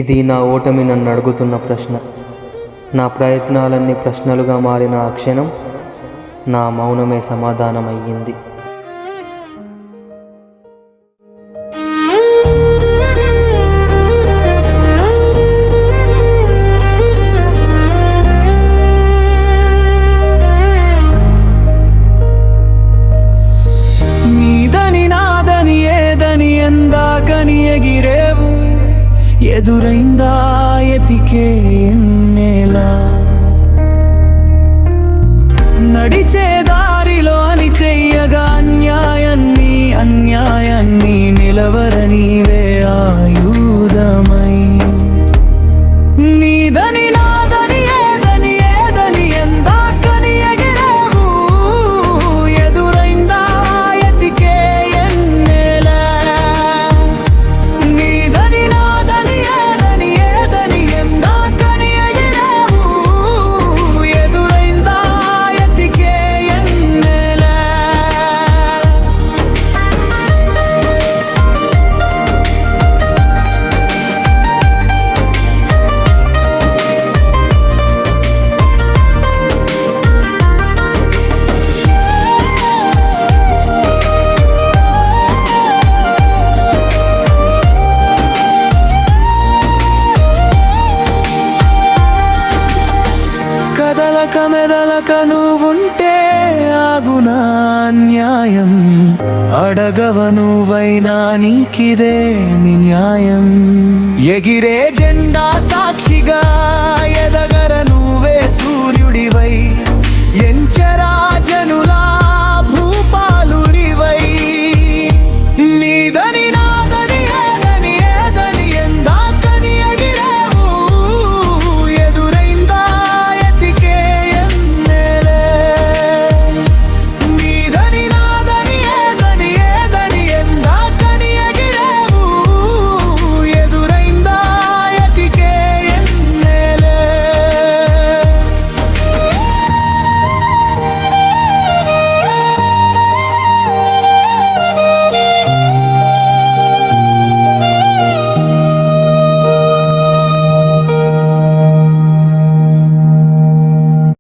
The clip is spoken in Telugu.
ఇది నా ఓటమి నన్ను అడుగుతున్న ప్రశ్న. నా ప్రయత్నాలన్నీ ప్రశ్నలుగా మారిన ఆ క్షణం నా మౌనమే సమాధానమయ్యింది. నీదని నాదని ఏదని ఎందాకని ఎగిరేవు, ఎదురైందా ఎతికే ఎన్నేలా. నడిచే దారిలో అని చెయ్యగా అన్యాయాన్ని నిలవరనీవే ఆయుధమై. నీదని నాదని ఏదని ఎందాకని ఎగిరేవు, ఎదురైందా ఎతికే ఎన్నేలా. నీదని నాదని ఏదని ఎందాకని ఎగిరేవు, ఎదురైందా ఎతికే ఎన్నేలా. కదలక మెదలక నువ్వుంటే ఆగునా అన్యాయం, అడగవ నువ్వైనా నీకిదే నీ న్యాయం. ఎగిరే